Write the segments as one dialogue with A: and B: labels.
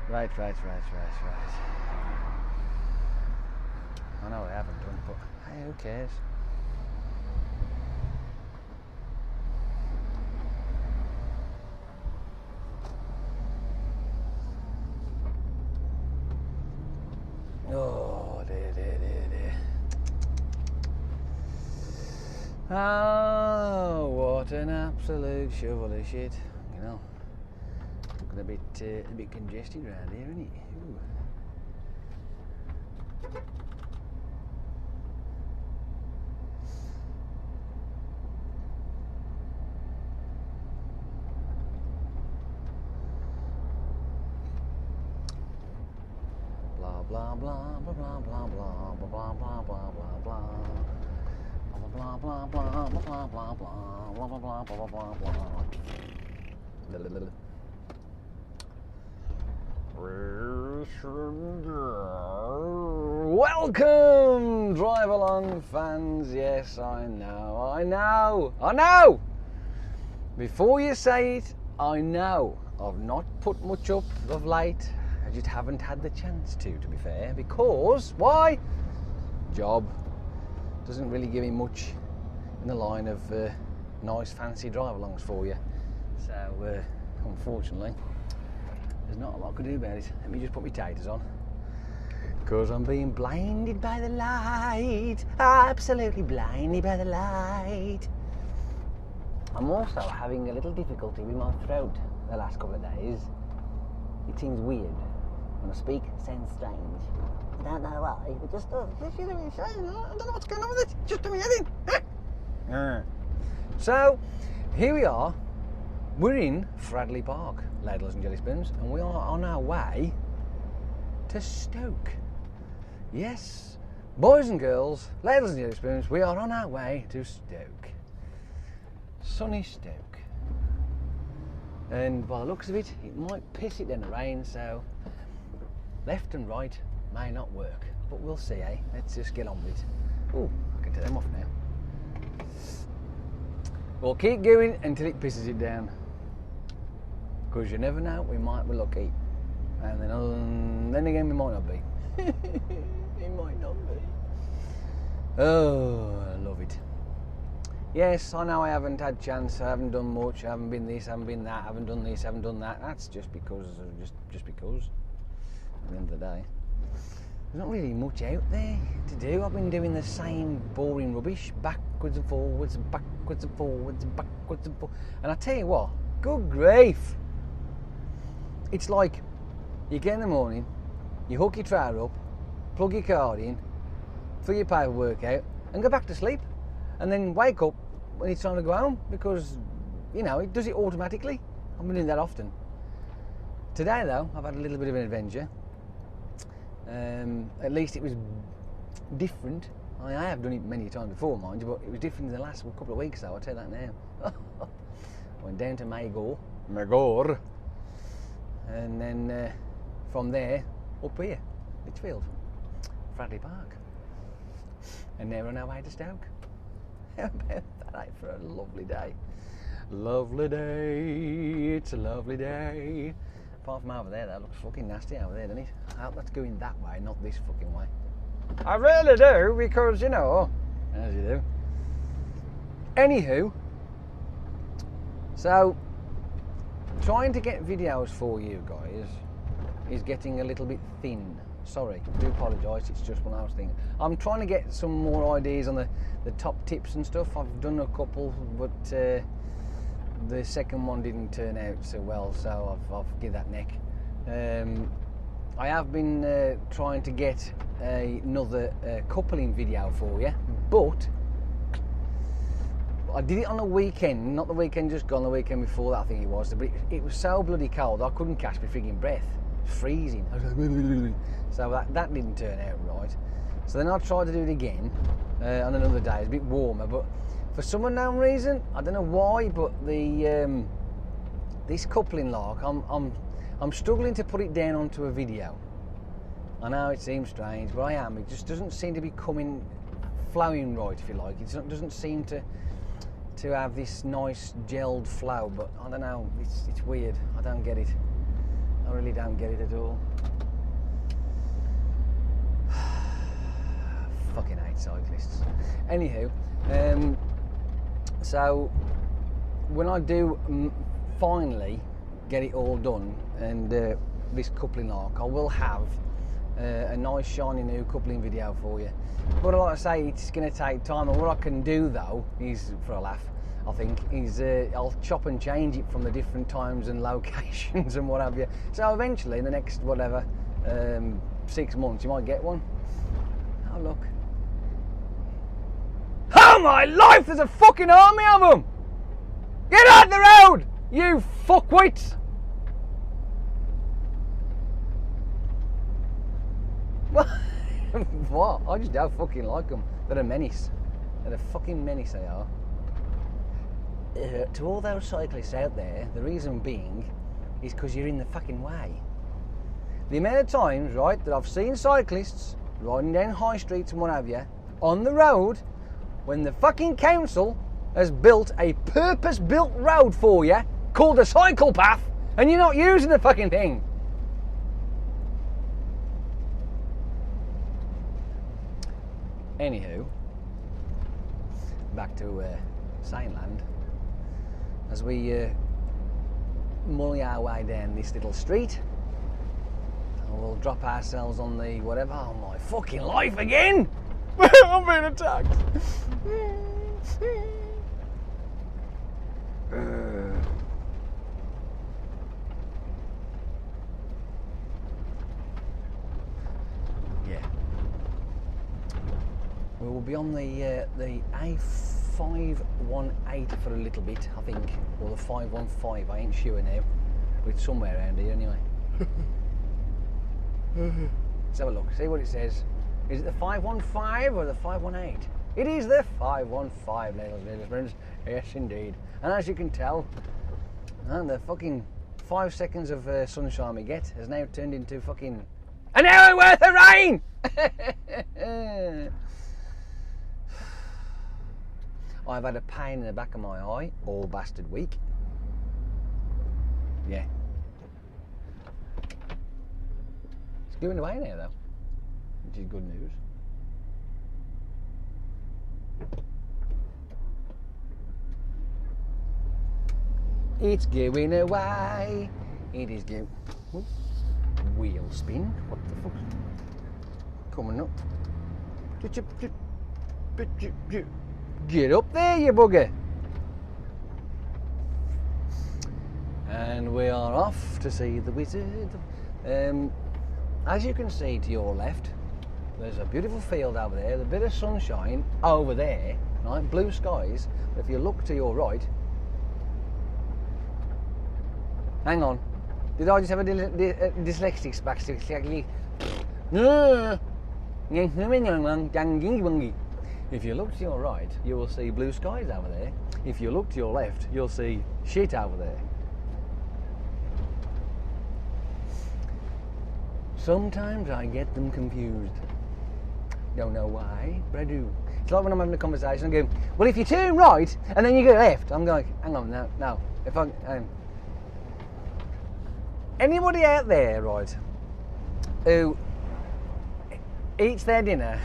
A: Right. I know I haven't done, but hey, who cares? Oh, dear. Oh, what an absolute shovel of shit. You know, looking a bit congested around here, isn't it? Ooh. Blah blah blah blah blah blah blah blah blah blah blah blah. Blah blah blah blah blah blah blah blah blah blah blah blah. Welcome, drive along fans. Yes, I know. Before you say it, I know I've not put much up of late. I just haven't had the chance to be fair. Because why? Job doesn't really give me much in the line of nice fancy drive-alongs for you. So unfortunately, there's not a lot I can do about it. Let me just put my taters on. Because I'm being blinded by the light. Absolutely blinded by the light. I'm also having a little difficulty with my throat the last couple of days. It seems weird. When I speak, it sounds strange. I don't know why, it just does. You know what I'm saying? I don't know what's going on with it. Just doing anything. So, here we are. We're in Fradley Park, ladles and jelly spoons, and we are on our way to Stoke. Yes, boys and girls, ladles and jelly spoons, we are on our way to Stoke. Sunny Stoke. And by the looks of it, it might piss it in the rain, so left and right may not work. But we'll see, eh? Let's just get on with it. Oh, I can take them off now. We'll keep going until it pisses it down. Because you never know, we might be lucky. And then again, we might not be. It might not be. Oh, I love it. Yes, I know I haven't had chance, I haven't done much, I haven't been this, I haven't been that, I haven't done this, I haven't done that. That's just because, just because, at the end of the day. There's not really much out there to do. I've been doing the same boring rubbish, backwards and forwards and backwards and forwards and backwards and forwards. And I tell you what, good grief. It's like, you get in the morning, you hook your trailer up, plug your card in, fill your paperwork out, and go back to sleep. And then wake up when it's time to go home, because, you know, it does it automatically. I've been doing that often. Today, though, I've had a little bit of an adventure. At least it was different. I have done it many times before, mind you, but it was different in the last couple of weeks, though, I'll tell you that now. I went down to Magor, and then from there, up here, Litchfield, Fradley Park. And now we're on our way to Stoke. How about that, eh, for a lovely day? Lovely day, it's a lovely day. Apart from over there, that looks fucking nasty over there, doesn't it? I hope that's going that way, not this fucking way. I really do, because, you know, as you do. Anywho, so, trying to get videos for you guys is getting a little bit thin. Sorry, I do apologise, it's just one of those things. I'm trying to get some more ideas on the top tips and stuff. I've done a couple, but the second one didn't turn out so well, so I've give that neck. I have been trying to get another coupling video for you, but I did it on a weekend, not the weekend just gone, the weekend before that I think it was, but it was so bloody cold I couldn't catch my frigging breath. It was freezing. I was like, so that didn't turn out right. So then I tried to do it again on another day. It's a bit warmer, but for some unknown reason, I don't know why, but the this coupling lark, I'm struggling to put it down onto a video. I know it seems strange, but I am. It just doesn't seem to be flowing right, if you like. It doesn't seem to have this nice gelled flow, but I don't know. It's weird. I don't get it. I really don't get it at all. Fucking hate cyclists. Anywho, so when I do finally get it all done and this coupling arc, I will have a nice shiny new coupling video for you. But like I say, it's going to take time, and what I can do though is, for a laugh, I think, is I'll chop and change it from the different times and locations and what have you. So eventually, in the next, whatever, 6 months, you might get one. Oh, look. Oh my life, there's a fucking army of them! Get out the road, you fuckwits! What? I just don't fucking like them. They're a menace. They're a fucking menace, they are. To all those cyclists out there, the reason being is because you're in the fucking way. The amount of times, right, that I've seen cyclists riding down high streets and what have you, on the road, when the fucking council has built a purpose-built road for you, called a cycle path, and you're not using the fucking thing. Anywho, back to Sane Land. As we mully our way down this little street, we'll drop ourselves on the whatever. Oh my fucking life again! I'm being attacked. Yeah. We will be on the A518 for a little bit, I think, or the 515. I ain't sure now, but it's somewhere around here anyway. Let's have a look. See what it says. Is it the 515 or the 518? It is the 515, ladies and friends. Yes, indeed. And as you can tell, the fucking 5 seconds of sunshine we get has now turned into fucking an hour worth of rain! I've had a pain in the back of my eye all bastard week. Yeah. It's going away now though, which is good news. It's going away. It is going. Wheel spin. What the fuck? Coming up. Get up there, you bugger. And we are off to see the wizard. As you can see to your left, there's a beautiful field over there, a bit of sunshine over there, right? Blue skies. But if you look to your right, hang on, did I just have a dyslexic backstage? If you look to your right, you will see blue skies over there. If you look to your left, you'll see shit over there. Sometimes I get them confused. Don't know why, but I do. It's like when I'm having a conversation, I'm going, well, if you turn right and then you go left, I'm going, hang on, no. If I, anybody out there, right, who eats their dinner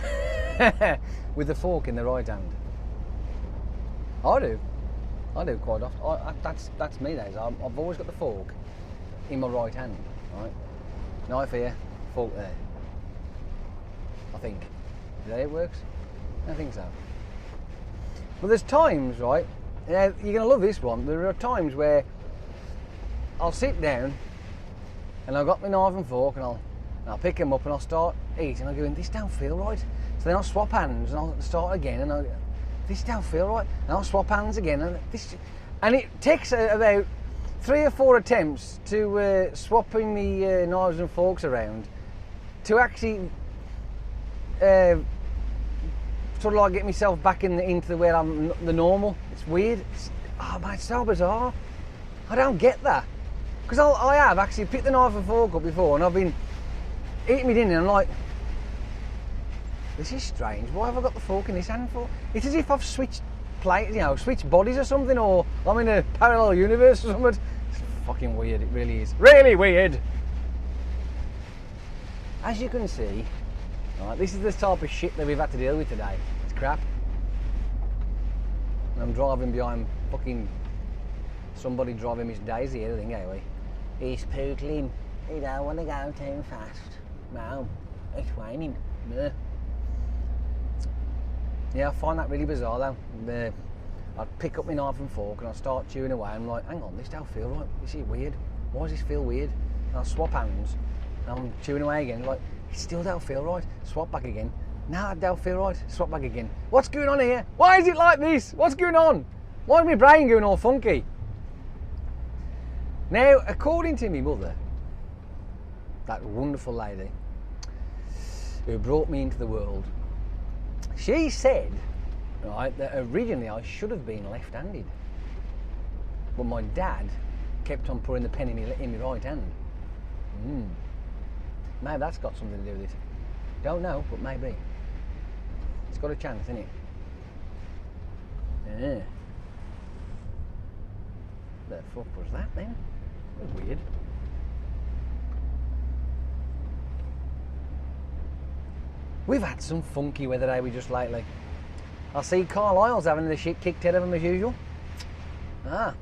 A: with the fork in the right hand? I do quite often. That's me, days. I've always got the fork in my right hand, right? Knife here, fork there. I think. Is that how it works? I think so. But there's times, right? You're going to love this one. There are times where I'll sit down and I've got my knife and fork and I'll pick them up and I'll start eating. I'll go, this don't feel right. So then I'll swap hands and I'll start again and this don't feel right. And I'll swap hands again and it takes about 3 or 4 attempts to swapping the knives and forks around to actually sort of like get myself back into where I'm the normal. It's weird. It's so bizarre. I don't get that. Because I have actually picked the knife and fork up before and I've been eating my dinner and I'm like, this is strange. Why have I got the fork in this hand for? It's as if I've switched switched bodies or something, or I'm in a parallel universe or something. It's fucking weird. It really is. Really weird. as you can see, right, this is the type of shit that we've had to deal with today. It's crap. And I'm driving behind fucking somebody driving Miss Daisy, I think, anyway. He's pootling. He don't want to go too fast. No, it's raining. Meh. Yeah, I find that really bizarre though. I'd pick up my knife and fork and I'd start chewing away. I'm like, hang on, this don't feel right. This is weird. Why does this feel weird? And I'll swap hands and I'm chewing away again. Like, it still don't feel right. Swap back again. No, that don't feel right. Swap back again. What's going on here? Why is it like this? What's going on? Why is my brain going all funky? Now, according to my mother, that wonderful lady who brought me into the world, she said, right, that originally I should have been left-handed, but my dad kept on putting the pen in my right hand. Maybe that's got something to do with it. Don't know, but maybe. It's got a chance, isn't it? Yeah. The fuck was that then? That was weird. We've had some funky weather, have we, just lately? I see Carlisle's having the shit kicked out of him as usual. Ah,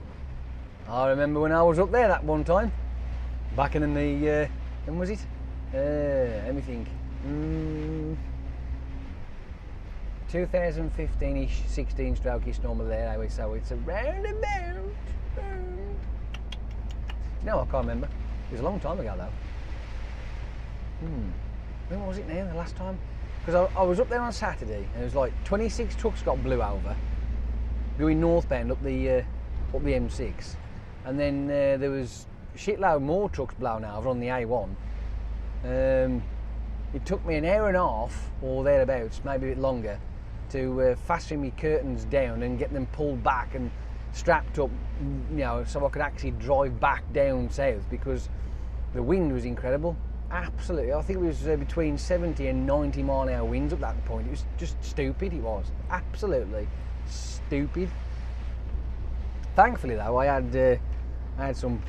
A: I remember when I was up there that one time. Back in the, when was it? Let me think. 2015-ish, 16-stroke-ish normal there, anyway, so it's around about... No, I can't remember. It was a long time ago, though. When was it now, the last time? Because I was up there on Saturday, and it was like 26 trucks got blew over, going northbound up the M6, and then there was a shitload more trucks blown over on the A1. It took me an hour and a half, or thereabouts, maybe a bit longer, to fasten my curtains down and get them pulled back and strapped up, you know, so I could actually drive back down south, because the wind was incredible. Absolutely, I think it was between 70 and 90 mile an hour winds up that point. It was just stupid, it was. Absolutely stupid. Thankfully though, I had some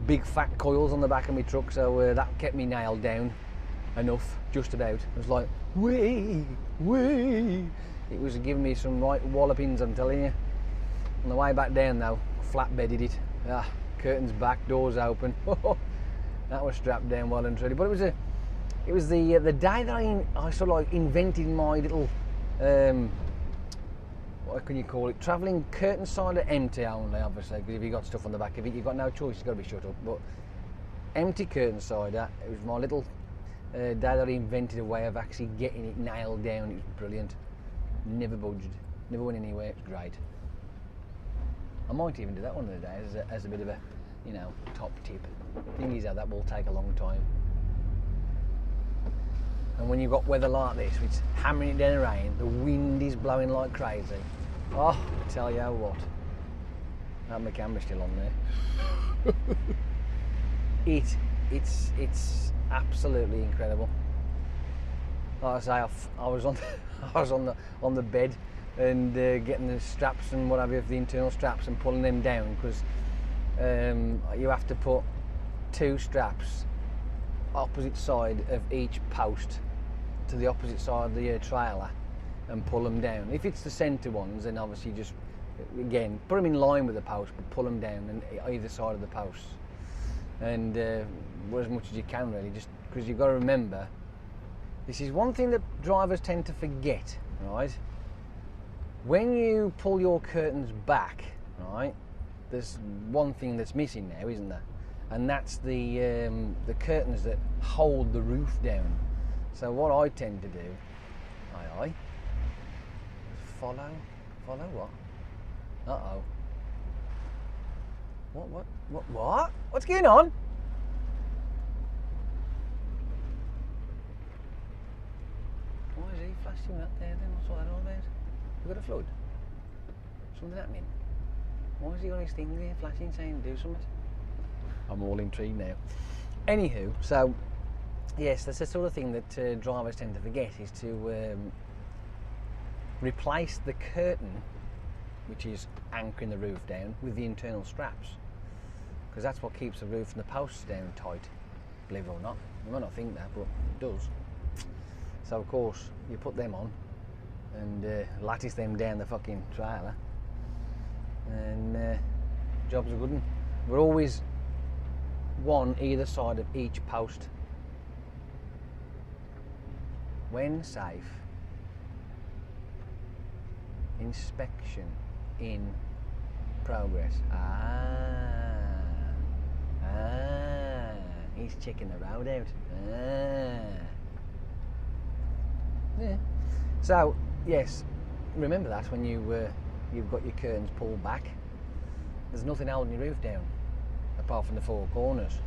A: big fat coils on the back of my truck, so that kept me nailed down enough, just about. It was like, wee, wee. It was giving me some right wallopings, I'm telling you. On the way back down though, flatbedded it. Ah, curtains back, doors open. That was strapped down well and truly. But it was the day that I sort of like invented my little what can you call it? Travelling curtain sider, empty only, obviously, because if you got stuff on the back of it, you've got no choice. You've got to be shut up. But empty curtain sider. It was my little day that I invented a way of actually getting it nailed down. It was brilliant. Never budged. Never went anywhere. It was great. I might even do that one of the days as a bit of a, you know, top tip. Thing is, that will take a long time. And when you've got weather like this, it's hammering it down the rain, the wind is blowing like crazy. Oh, I tell you what. That my camera's still on there. It's absolutely incredible. Like I say, I was on the bed and getting the straps and what have you, the internal straps, and pulling them down, because you have to put 2 straps opposite side of each post to the opposite side of the trailer and pull them down. If it's the centre ones, then obviously just, again, put them in line with the post, but pull them down and either side of the posts, and as much as you can, really, just because you've got to remember, this is one thing that drivers tend to forget, right? When you pull your curtains back, right, there's one thing that's missing now, isn't there? And that's the curtains that hold the roof down. So what I tend to do, follow what? Uh-oh. What? What's going on? Why is he flashing up there then? What's all that all about? You got a flood? Something happening? Why is he on his thing there flashing, saying do something? I'm all intrigued now. Anywho, so yes, that's the sort of thing that drivers tend to forget, is to replace the curtain, which is anchoring the roof down, with the internal straps, because that's what keeps the roof and the posts down tight. believe it or not. You might not think that, but it does. So of course you put them on and lattice them down the fucking trailer, and job's a good one. We're always one either side of each post. When safe, inspection in progress. He's checking the road out. Yeah. So yes, remember that when you've got your curtains pulled back, there's nothing holding your roof down apart from the four corners.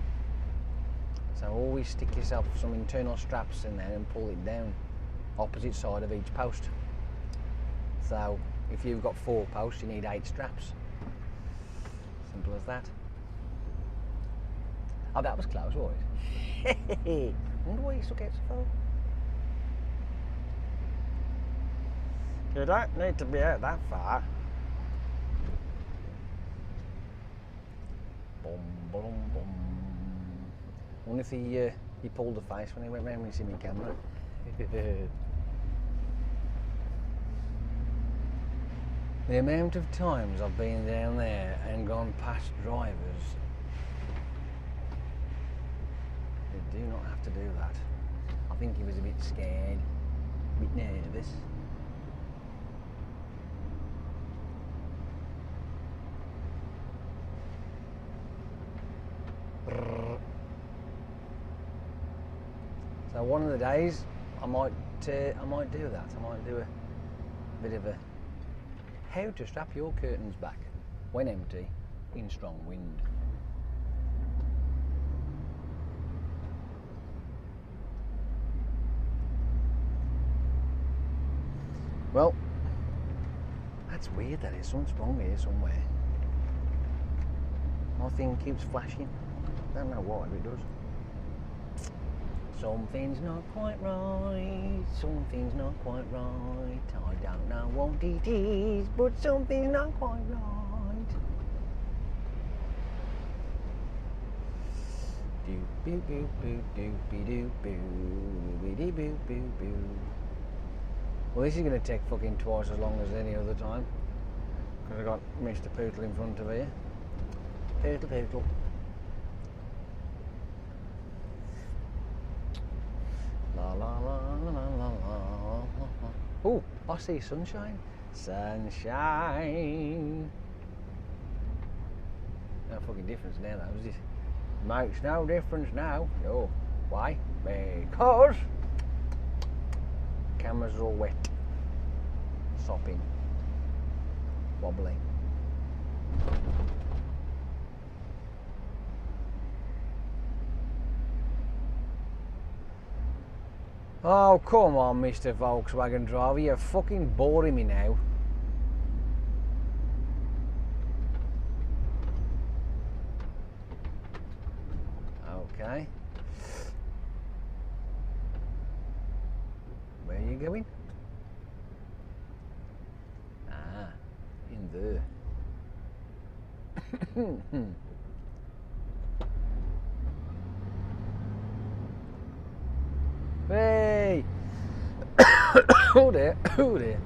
A: So always stick yourself some internal straps in there and pull it down opposite side of each post. So if you've got 4 posts, you need 8 straps. Simple as that. Oh, that was close, wasn't it? Wonder why you stuck out so far. You don't need to be out that far. Boom, boom, boom. I wonder if he pulled the face when he went round and see my camera. The amount of times I've been down there and gone past drivers, they do not have to do that. I think he was a bit scared, a bit nervous. So one of the days I might do that. I might do a bit of a how to strap your curtains back when empty in strong wind. Well, that's weird. That is something's wrong here somewhere. My thing keeps flashing. Don't know why, but it does. Something's not quite right, something's not quite right. I don't know what it is, but something's not quite right. Doo boo boo boo doo be doo boo doo boo boo boo. Well, this is going to take fucking twice as long as any other time, because I got Mr. Poodle in front of here. Poodle Poodle. La la la la la la. Oh, I see sunshine. Sunshine. No fucking difference now, that was it. Makes no difference now. Oh, why? Because cameras are all wet, sopping, wobbly. Oh, come on, Mr. Volkswagen driver, you're fucking boring me now. Okay. Where are you going? Ah, in there. Hey! Oh dear, oh dear.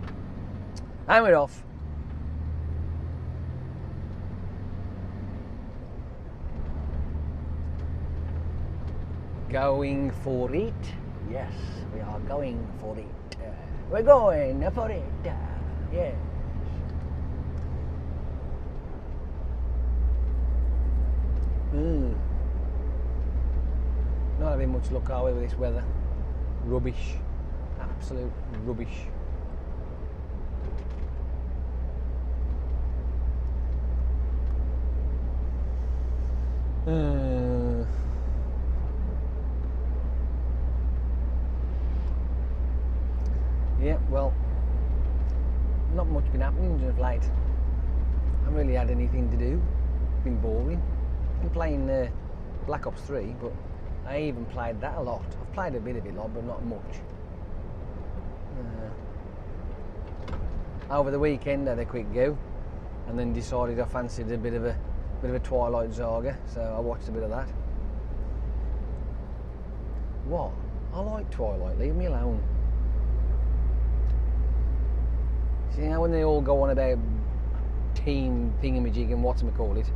A: And we're off. Going for it. Yes, we are going for it. We're going for it. Yes. Not having much luck, are we, with this weather? Rubbish. Absolute rubbish. Yeah, well, not much been happening of late. I haven't really had anything to do. Been boring. Been playing Black Ops 3, but I even played that a lot. I've played a bit of it, but not much. Over the weekend, I had a quick go, and then decided I fancied a bit of a Twilight Saga, so I watched a bit of that. What? I like Twilight, leave me alone. See how when they all go on about team thingamajig and whatchamacallit?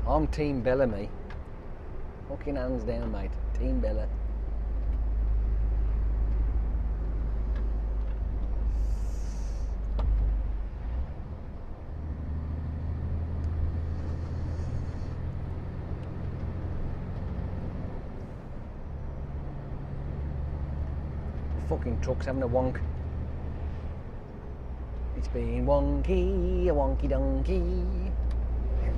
A: I'm Team Bellamy. Fucking hands down, mate. Team Bella. Fucking truck's having a wonk. It's been wonky, a wonky donkey. Yeah,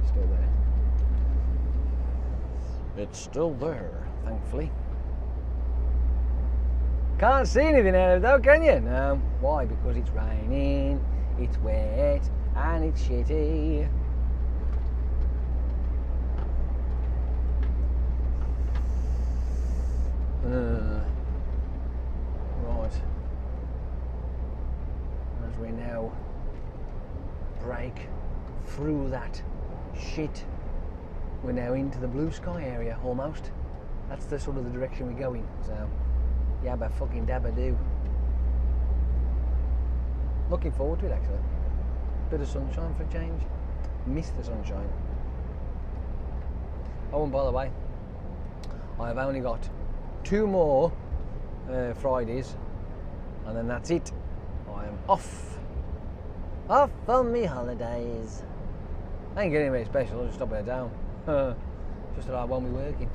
A: still there. It's still there, thankfully. Can't see anything out of it though, can you? No. Why? Because it's raining, it's wet, and it's shitty. Right. As we now break through that shit, we're now into the blue sky area almost. That's the sort of the direction we're going. So, yabba fucking dabba do. Looking forward to it actually. Bit of sunshine for a change. Miss the sunshine. Oh, and by the way, I've only got 2 more Fridays, and then that's it. I am off on me holidays. I ain't getting anything special, I'll just stop it down. Just that I won't be working.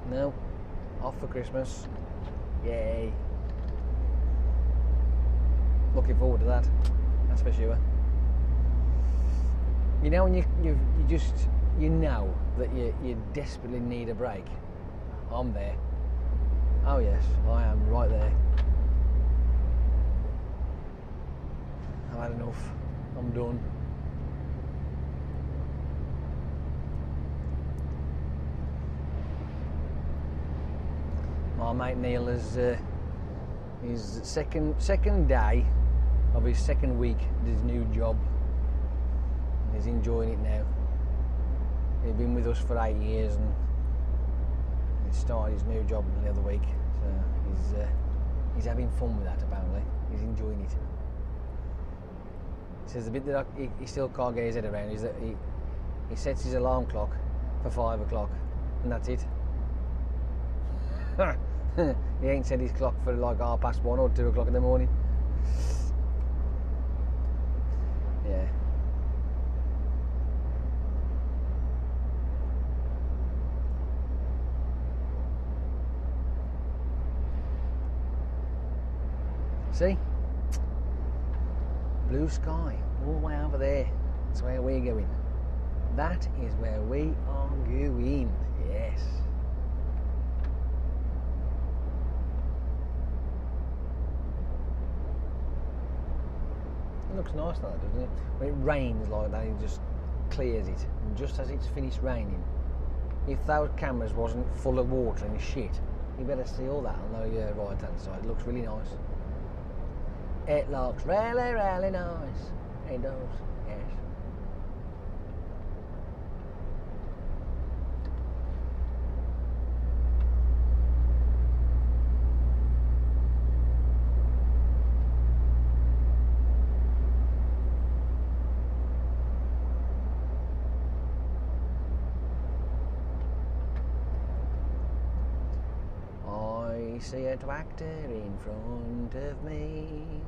A: No, off for Christmas. Yay. Looking forward to that, that's for sure. You know when you know that you desperately need a break. I'm there. Oh yes, I am right there. I've had enough. I'm done. My mate Neil is his second day of his second week at his new job. He's enjoying it now. He's been with us for 8 years and he started his new job the other week, so he's having fun with that apparently. He's enjoying it. He says the bit that he still can't get his head around is that he sets his alarm clock for 5 o'clock and that's it. He ain't set his clock for like 1:30 or 2 o'clock in the morning. Yeah. See? Blue sky, all the way over there. That's where we're going. That is where we are going. Yes. It looks nice like that, doesn't it? When it rains like that, it just clears it. And just as it's finished raining, if those cameras wasn't full of water and shit, you better see all that on the right hand side. It looks really nice. It looks really, really nice. It does, yes. I see a tractor in front of me.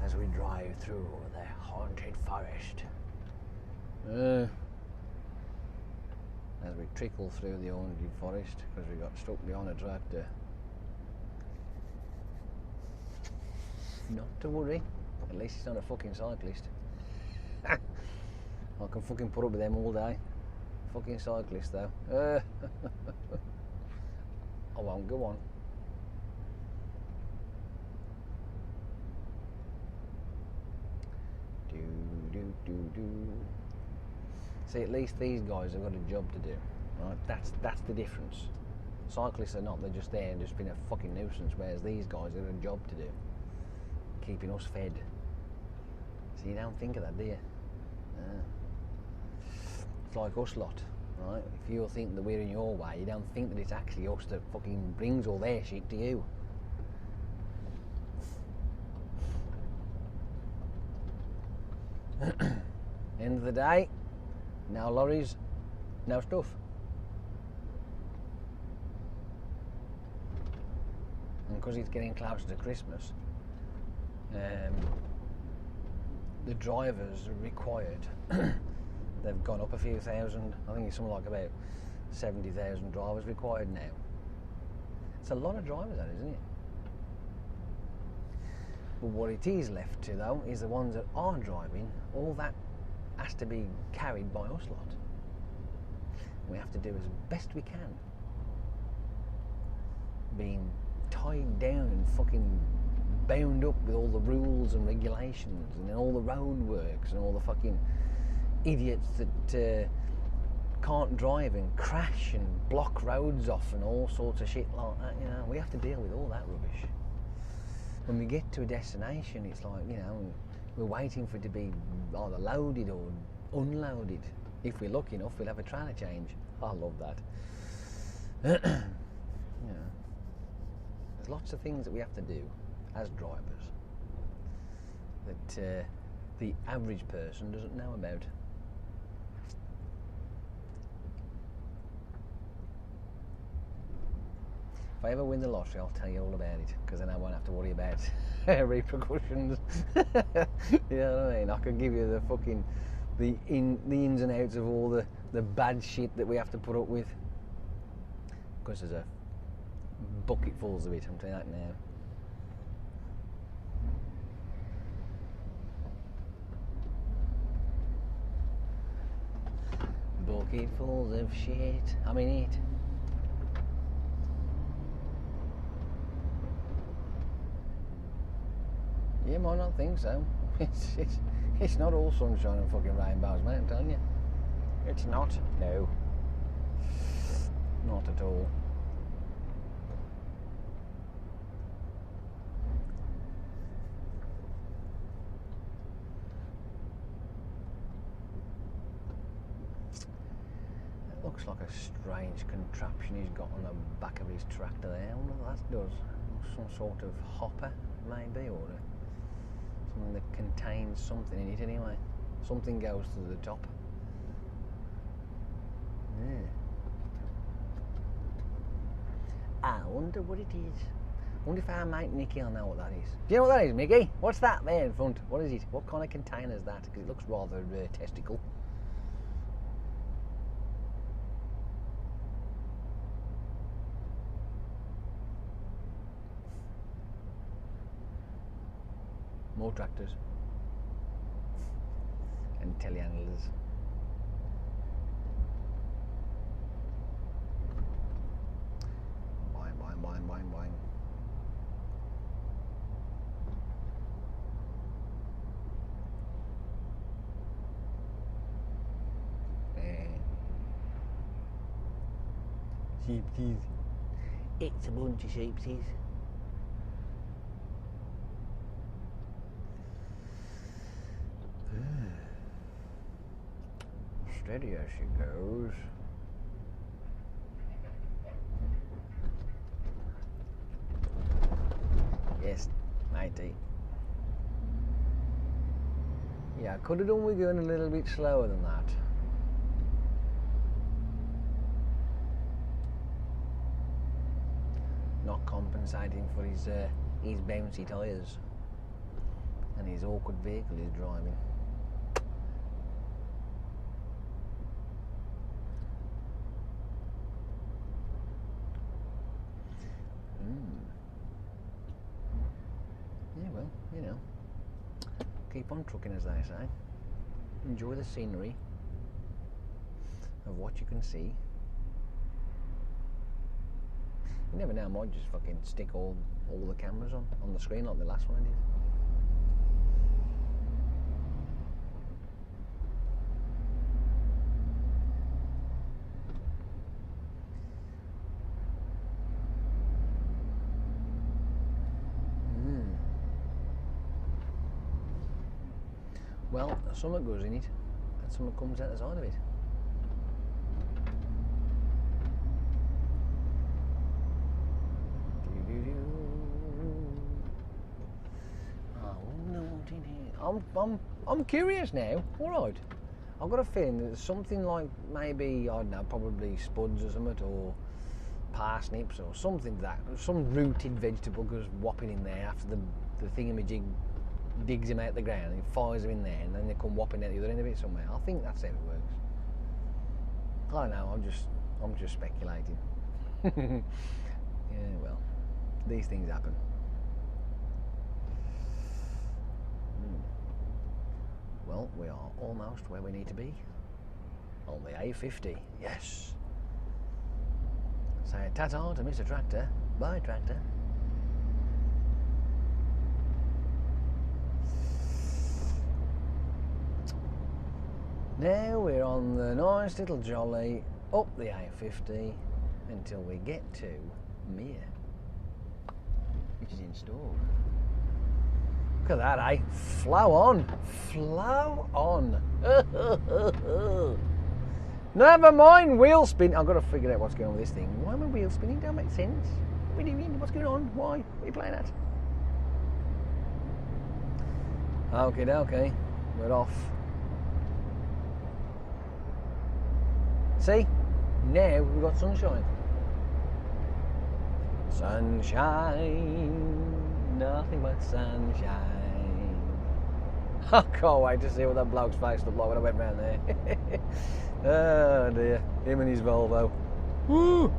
A: As we drive through the haunted forest. As we trickle through the haunted forest because we got stuck behind a tractor. Not to worry, at least it's not a fucking cyclist. I can fucking put up with them all day. fucking cyclist though. I won't go on. See, at least these guys have got a job to do. Right? That's the difference. Cyclists are not, they're just there and just being a fucking nuisance, whereas these guys have got a job to do. Keeping us fed. So you don't think of that, do you? It's like us lot, right? If you think that we're in your way, you don't think that it's actually us that fucking brings all their shit to you. End of the day, no lorries, no stuff. And because it's getting closer to Christmas, the drivers are required. They've gone up a few thousand. I think it's something like about 70,000 drivers required now. It's a lot of drivers, that, isn't it? But what it is left to, though, is the ones that are driving. All that has to be carried by us lot. We have to do as best we can. Being tied down and fucking bound up with all the rules and regulations and all the road works and all the fucking idiots that can't drive and crash and block roads off and all sorts of shit like that. You know, we have to deal with all that rubbish. When we get to a destination, it's like, you know, we're waiting for it to be either loaded or unloaded. If we're lucky enough, we'll have a trailer change. I love that. You know, there's lots of things that we have to do as drivers that the average person doesn't know about. If I ever win the lottery, I'll tell you all about it, because then I won't have to worry about repercussions. You know what I mean? I can give you the fucking the ins and outs of all the bad shit that we have to put up with, because there's a bucketfuls of it, I'm telling you that now. Bucketfuls of shit. I'm in it. You might not think so. It's not all sunshine and fucking rainbows, mate, I'm telling you. It's not. No. Not at all. It looks like a strange contraption he's got on the back of his tractor there. I wonder what that does. Some sort of hopper, maybe, or something that contains something in it anyway. Something goes to the top. Yeah. I wonder what it is. I wonder if our mate Mickey will know what that is. Do you know what that is, Mickey? What's that there in front? What is it? What kind of container is that? Because it looks rather testicle. More tractors and telehandlers. Boing, boing, boing, boing, boing. Sheepsies. It's a bunch of sheepsies. Steady as she goes. Yes, matey. Yeah, I could have done with going a little bit slower than that. Not compensating for his bouncy tyres and his awkward vehicle he's driving. Yeah, well, you know, keep on trucking, as they say. Enjoy the scenery. of what you can see. You never know, I might just fucking stick all the cameras on the screen like the last one I did. Well, something goes in it and something comes out the side of it. I'm curious now. All right, I've got a feeling that there's something like maybe, I don't know, probably spuds or something, or parsnips or something like that. Some rooted vegetable goes whopping in there after the thingamajig digs him out the ground and fires him in there, and then they come whopping out the other end of it somewhere. I think that's how it works. I don't know. I'm just speculating. Yeah, well, these things happen. Well, we are almost where we need to be. On the A50, yes. Say ta-ta to Mr. Tractor. Bye, Tractor. Now we're on the nice little jolly up the A50 until we get to Mere, which is in Stoke. Look at that, eh? Flow on. Flow on. Never mind wheel spin. I've got to figure out what's going on with this thing. Why am I wheel spinning? Don't make sense. What are we doing? What's going on? Why? What are you playing at? Okay. We're off. See? Now we've got sunshine. Sunshine, nothing but sunshine. I can't wait to see what that bloke's face looked like when I went round there. Oh dear, him and his Volvo. Woo!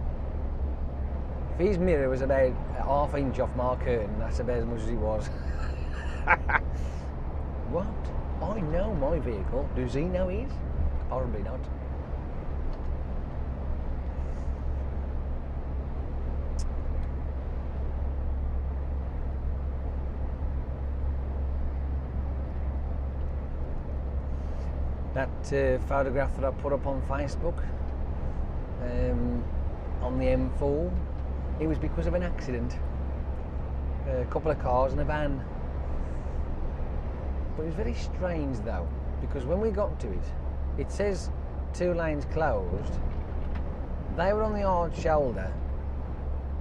A: If his mirror was about a half inch off my curtain, that's about as much as it was. What? I know my vehicle. Does he know his? Probably not. That photograph that I put up on Facebook on the M4, it was because of an accident. A couple of cars and a van. But it was very strange though, because when we got to it, it says 2 lanes closed. They were on the hard shoulder.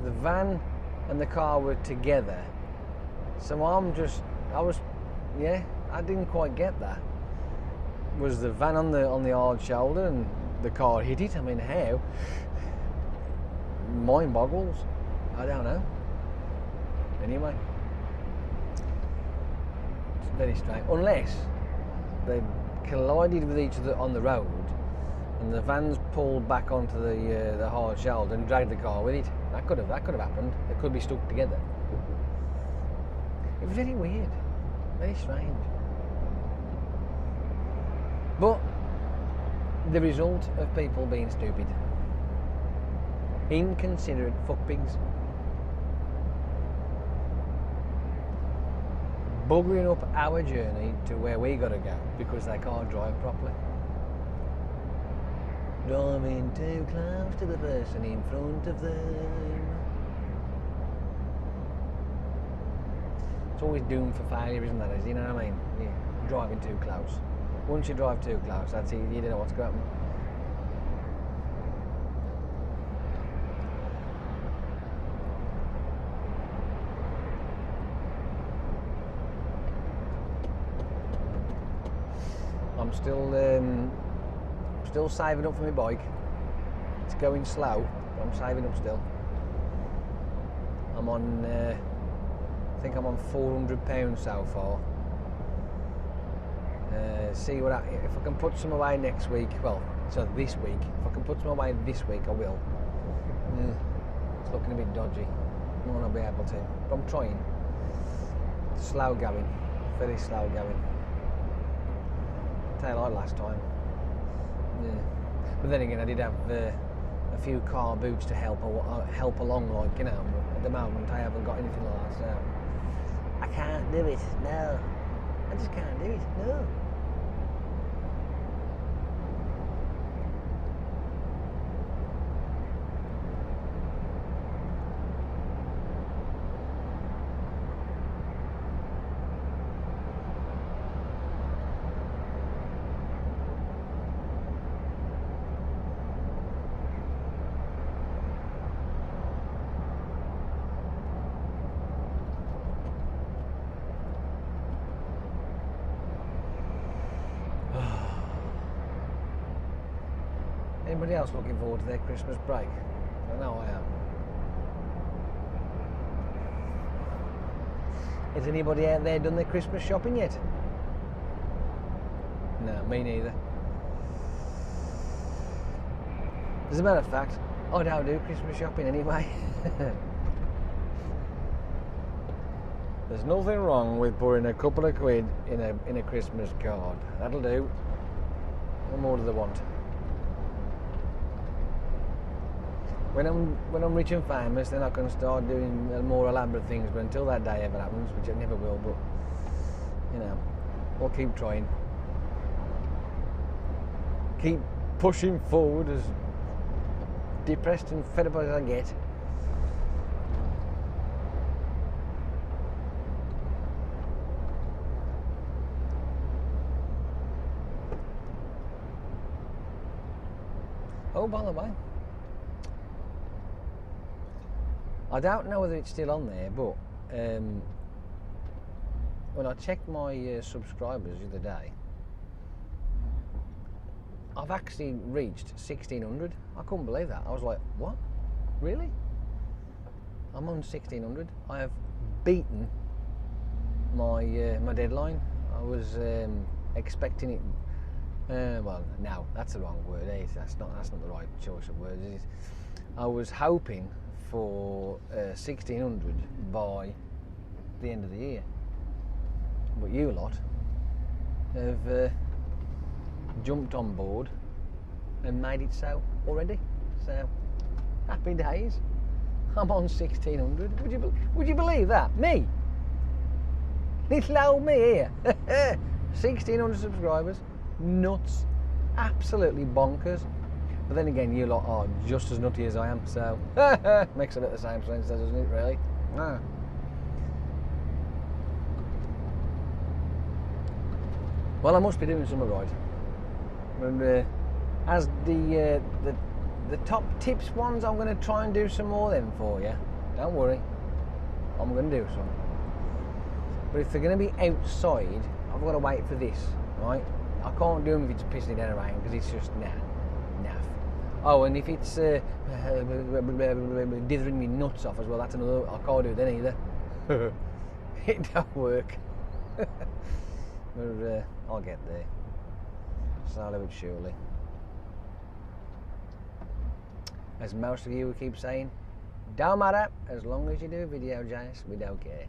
A: The van and the car were together. So I didn't quite get that. Was the van on the hard shoulder and the car hit it? I mean, how? Mind boggles. I don't know. Anyway, it's very strange. Unless they collided with each other on the road, and the van's pulled back onto the hard shoulder and dragged the car with it. That could have happened. They could be stuck together. It was very weird, very strange. But the result of people being stupid, inconsiderate fuckpigs, buggering up our journey to where we got to go because they can't drive properly. Driving too close to the person in front of them. It's always doomed for failure, isn't that? You know what I mean? Yeah, driving too close. Once you drive too close, that's it. You don't know what's going to happen. I'm still saving up for my bike. It's going slow, but I'm saving up still. I'm on, I think I'm on £400 so far. See what if I can put some away next week. Well, so this week. If I can put some away this week, I will. It's looking a bit dodgy. I might not be able to, but I'm trying. Slow going, very slow going. Tail like last time. Yeah. But then again, I did have a few car boots to help along, like, you know. At the moment, I haven't got anything like that, so I can't do it. No, I just can't do it. No. Anybody else looking forward to their Christmas break? I know I am. Has anybody out there done their Christmas shopping yet? No, me neither. As a matter of fact, I don't do Christmas shopping anyway. There's nothing wrong with putting a couple of quid in a Christmas card. That'll do. What more do they want? When I'm rich and famous, then I can start doing more elaborate things. But until that day ever happens, which it never will, but you know, I'll keep trying, keep pushing forward, as depressed and fed up as I get. Oh, by the way, I don't know whether it's still on there, but when I checked my subscribers the other day, I've actually reached 1,600. I couldn't believe that. I was like, what? Really? I'm on 1,600. I have beaten my my deadline. I was expecting it. Well, no, that's the wrong word. That's not the right choice of words. I was hoping for 1,600 by the end of the year, but you lot have jumped on board and made it so already. So happy days. I'm on 1,600. Would you believe that? Me, little old me here. 1,600 subscribers. Nuts. Absolutely bonkers. But then again, you lot are just as nutty as I am, so makes a bit of the same sense, doesn't it, really? Ah. Well, I must be doing something right. And as the top tips ones, I'm going to try and do some more of them for you. Don't worry, I'm going to do some. But if they're going to be outside, I've got to wait for this, right? I can't do them if it's pissing down rain, because it's just naff. Oh, and if it's dithering me nuts off as well, that's another. I can't do it then either. It don't work. But I'll get there, slowly but surely. As most of you keep saying, don't matter, as long as you do a video, Jace, we don't care.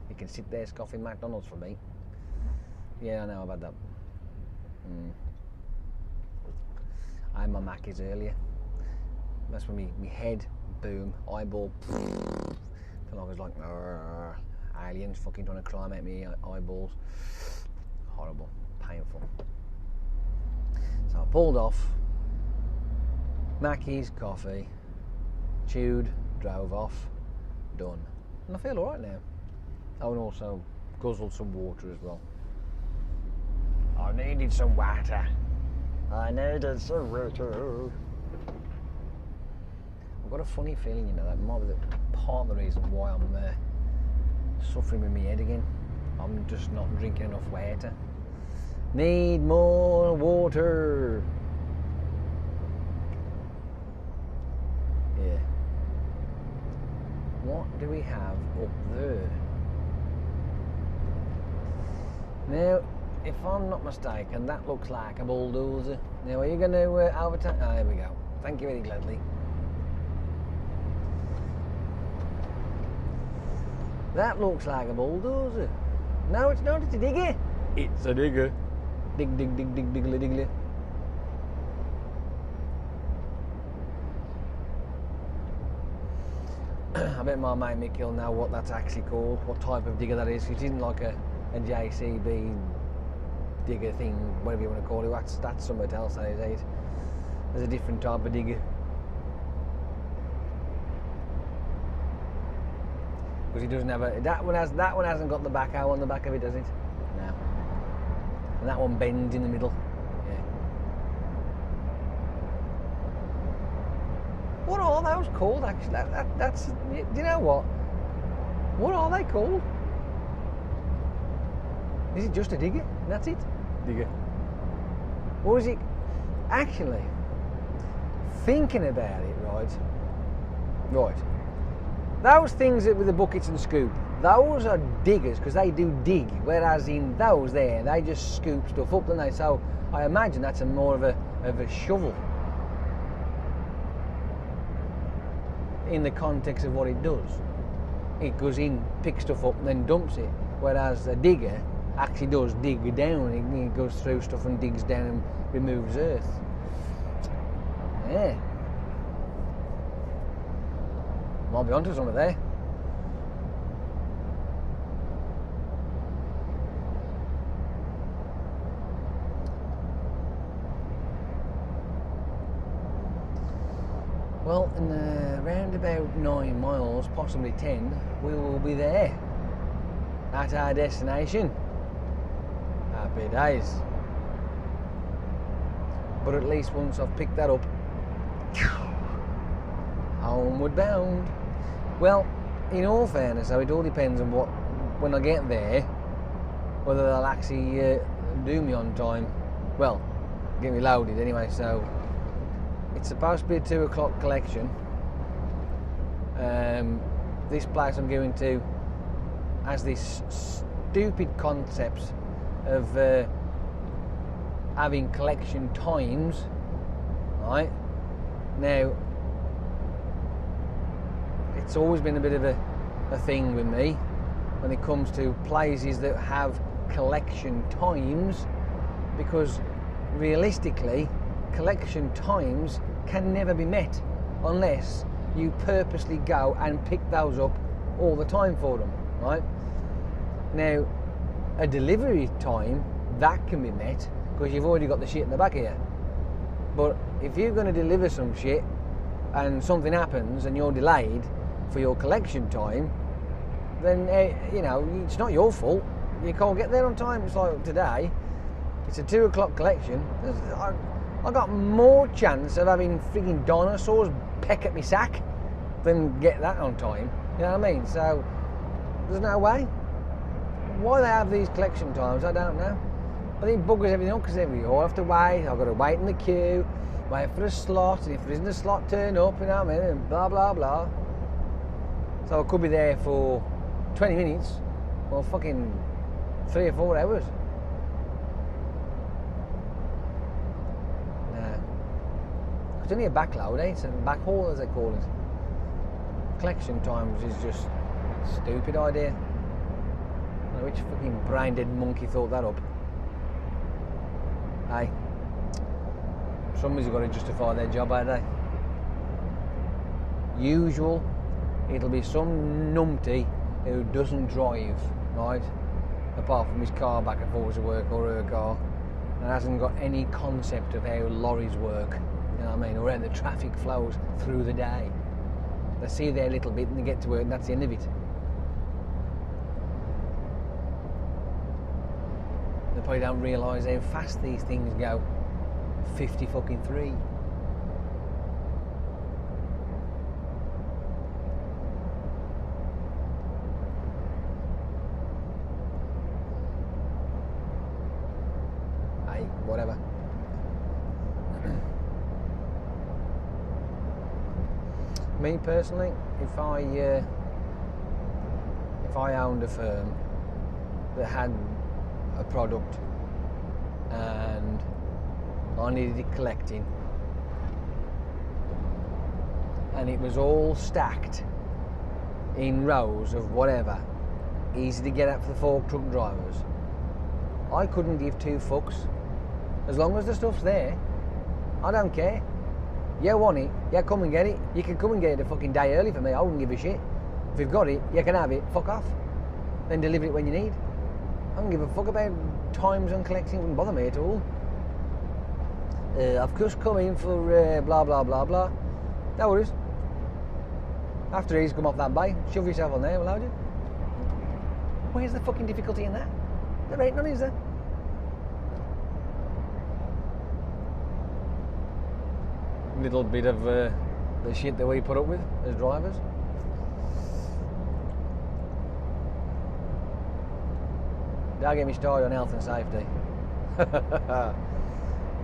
A: You can sit there scoffing McDonald's for me. Yeah, I know about that. I had my Mackies earlier. That's when me head, boom, eyeball. Felt like I was like, aliens fucking trying to climb at me eyeballs. Horrible, painful. So I pulled off. Mackies, coffee, chewed, drove off, done. And I feel alright now. Oh, and also guzzled some water as well. I needed some water. I needed some water. I've got a funny feeling, you know, that might be part of the reason why I'm suffering with my head again. I'm just not drinking enough water. Need more water. Yeah. What do we have up there? Now, if I'm not mistaken, that looks like a bulldozer. Now, are you going to overtake? Oh, there we go. Thank you very gladly. That looks like a bulldozer. No, it's not. It's a digger. It's a digger. Dig, dig, dig, dig, diggly, diggly. I bet my mate Mick will know what that's actually called, what type of digger that is. It isn't like a JCB digger thing, whatever you want to call it. That's something else, that is. There's a different type of digger. Because he doesn't have a... That one hasn't got the backhoe on the back of it, does it? No. And that one bends in the middle. Yeah. What are those called, actually? That's... Do you know what? What are they called? Is it just a digger? And that's it? Digger. Or is it... Actually, thinking about it, right. Those things with the buckets and scoop, those are diggers because they do dig, whereas in those there, they just scoop stuff up, don't they? So I imagine that's more of a shovel in the context of what it does. It goes in, picks stuff up and then dumps it, whereas a digger actually does dig down. It goes through stuff and digs down and removes earth. Yeah. Might be onto something there. Well, in around about 9 miles, possibly 10, we will be there at our destination. Happy days. But at least once I've picked that up, homeward bound. Well, in all fairness, though, it all depends on when I get there, whether they'll actually do me on time. Well, get me loaded anyway. So it's supposed to be a 2 o'clock collection. This place I'm going to has this stupid concept of having collection times. Right now, it's always been a bit of a thing with me when it comes to places that have collection times, because realistically collection times can never be met unless you purposely go and pick those up all the time for them, right? Now, a delivery time, that can be met because you've already got the shit in the back here. But if you're going to deliver some shit and something happens and you're delayed for your collection time, then it's not your fault. You can't get there on time. It's like today, it's a 2 o'clock collection. I got more chance of having freaking dinosaurs peck at me sack than get that on time. You know what I mean? So there's no way. Why they have these collection times, I don't know. I think it buggers everything up because we all have to wait. I've got to wait in the queue, wait for a slot, and if there isn't a slot, turn up, you know what I mean, and blah blah blah. So I could be there for 20 minutes or fucking 3 or 4 hours. Nah. It's only a backload, eh? It's a backhaul, as they call it. Collection times is just a stupid idea. I don't know which fucking brain-dead monkey thought that up. Hey, somebody's got to justify their job, ain't they? Usual, it'll be some numpty who doesn't drive, right? Apart from his car back and forth to work, or her car, and hasn't got any concept of how lorries work, you know what I mean, or how the traffic flows through the day. They see their little bit and they get to work and that's the end of it. They probably don't realise how fast these things go. 50 fucking 3. Hey, whatever. Me personally, if I owned a firm that had a product and I needed it collecting and it was all stacked in rows of whatever, easy to get at for the fork truck drivers, I couldn't give 2 fucks. As long as the stuff's there, I don't care. You want it, yeah, come and get it. You can come and get it a fucking day early for me, I wouldn't give a shit. If you've got it, you can have it, fuck off. Then deliver it when you need. I don't give a fuck about times on collecting, it wouldn't bother me at all. I've just come in for blah blah blah blah. No worries. After he's come off that bay, shove yourself on there, allowed you. Where's the fucking difficulty in that? There ain't none, is there? Little bit of the shit that we put up with as drivers. Don't get me started on health and safety.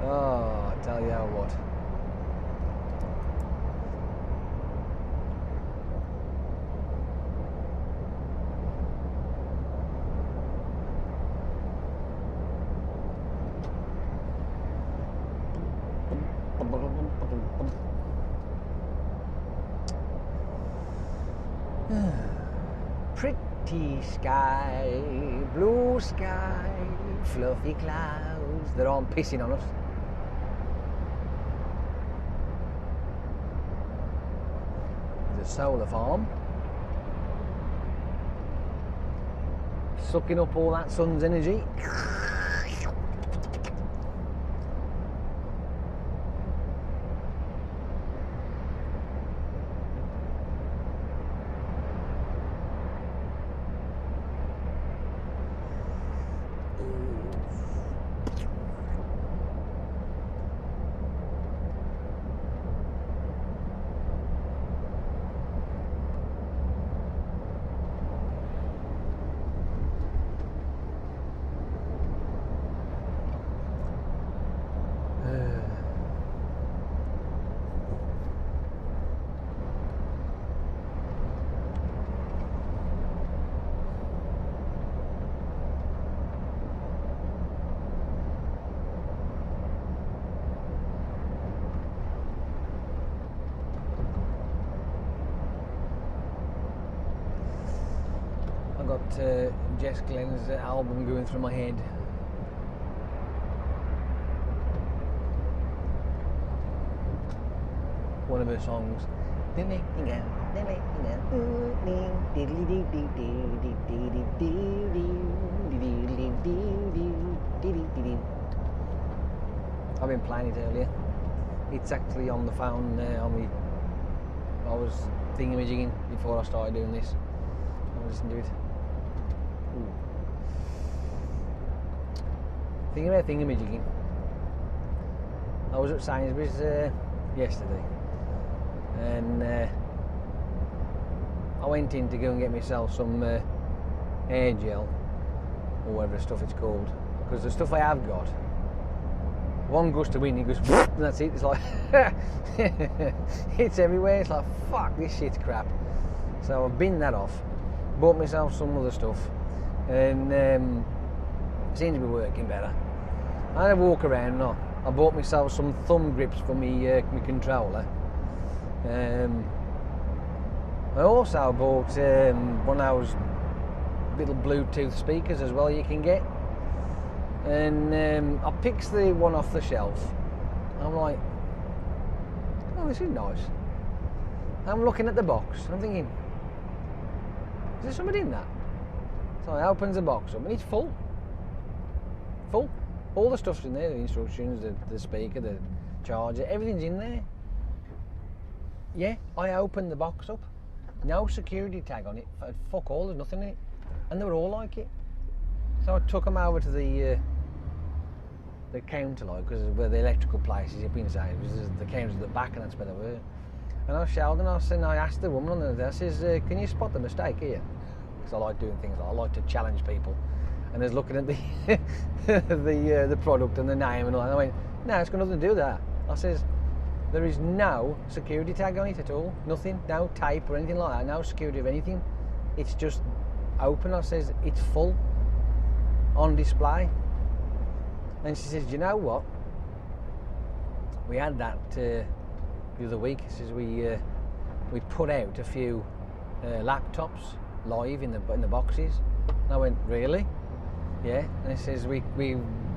A: Oh, I tell you what. Pretty sky, blue sky, fluffy clouds that aren't pissing on us. The solar farm, sucking up all that sun's energy. Got Jess Glenn's album going through my head. One of her songs. I've been playing it earlier. It's actually on the phone on me. I was thingamajigging before I started doing this. I listened to it. Thinking about thingamajigging. I was at Sainsbury's yesterday, and I went in to go and get myself some hair gel, or whatever stuff it's called, because the stuff I have got, one goes to win, it goes, and that's it. It's like it's everywhere. It's like, fuck, this shit's crap. So I've binned that off, bought myself some other stuff, and seems to be working better. I had a walk around. No, I bought myself some thumb grips for my controller. I also bought one of those little Bluetooth speakers as well you can get. And I picked the one off the shelf. I'm like, oh, this is nice. I'm looking at the box and I'm thinking, is there something in that? So I opens the box up and it's full. Full. All the stuff's in there, the instructions, the speaker, the charger, everything's in there. Yeah, I opened the box up. No security tag on it. Fuck all, there's nothing in it. And they were all like it. So I took them over to the counter, like, because where the electrical place is up inside, the counter's at the back and that's where they were. And I shouted and I asked the woman on there, I says, can you spot the mistake here? Because I like doing things like I like to challenge people. And I was looking at the product and the name and all that. And I went, no, it's got nothing to do with that. I says, there is no security tag on it at all. Nothing, no tape or anything like that. No security of anything. It's just open. I says, it's full on display. And she says, do you know what? We had that the other week. She says we put out a few laptops live in the boxes. And I went, really? Yeah. And it says we've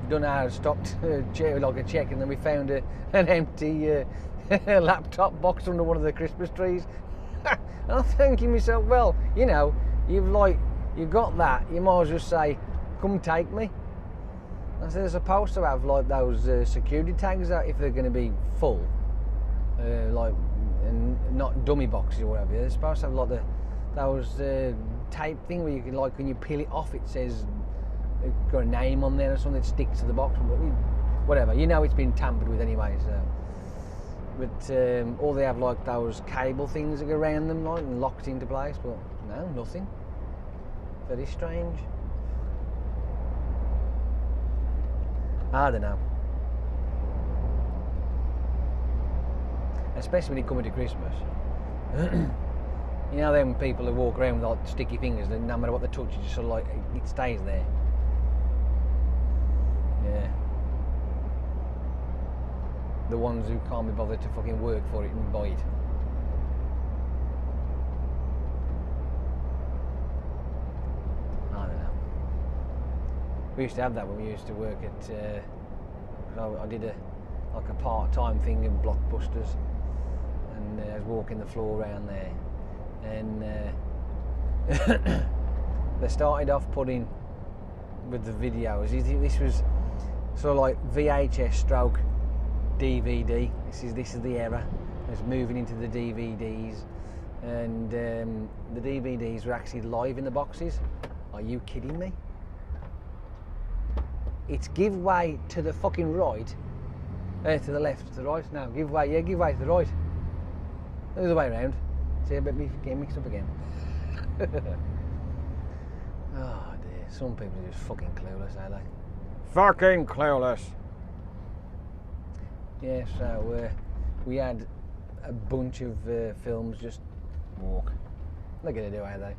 A: done our stocked like a check, and then we found an empty laptop box under one of the Christmas trees. And I'm thinking to myself, well, you know, you've got that, you might as well say, come take me. I said they're supposed to have like those security tags out if they're going to be full, like, and not dummy boxes or whatever. They're supposed to have like those tape thing where you can, like, when you peel it off, it says it's got a name on there or something that sticks to the box. Whatever, you know, it's been tampered with anyway. So, but or they have like those cable things that go around them, like, and locked into place. But no, nothing. Very strange. I don't know. Especially when you come into Christmas. You know them people who walk around with like sticky fingers and no matter what they touch, it just sort of like, it stays there. Yeah. The ones who can't be bothered to fucking work for it and buy it. I don't know. We used to have that when we used to work at. I did a part-time thing in Blockbusters, and I was walking the floor around there, and they started off putting with the videos. This was sort of like VHS stroke DVD. This is the era. It was moving into the DVDs, and the DVDs were actually live in the boxes. Are you kidding me? It's give way to the fucking right, to the left, to the right. No, give way to the right. The other way around. See, I bet me getting mixed up again. Oh dear, some people are just fucking clueless, are they? Fucking clueless. Yeah, so we had a bunch of films just walk. They're going to do, are they?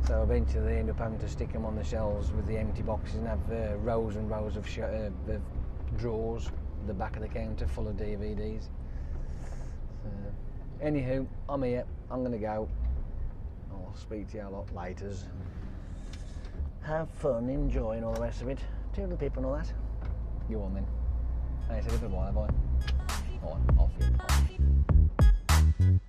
A: So eventually they end up having to stick them on the shelves with the empty boxes and have rows and rows of drawers at the back of the counter full of DVDs. Anywho, I'm here. I'm going to go. I'll speak to you a lot later. Have fun, enjoy, and all the rest of it. Toodle pip and all that. Go on then. I said a bit more, have I? Go on, off you.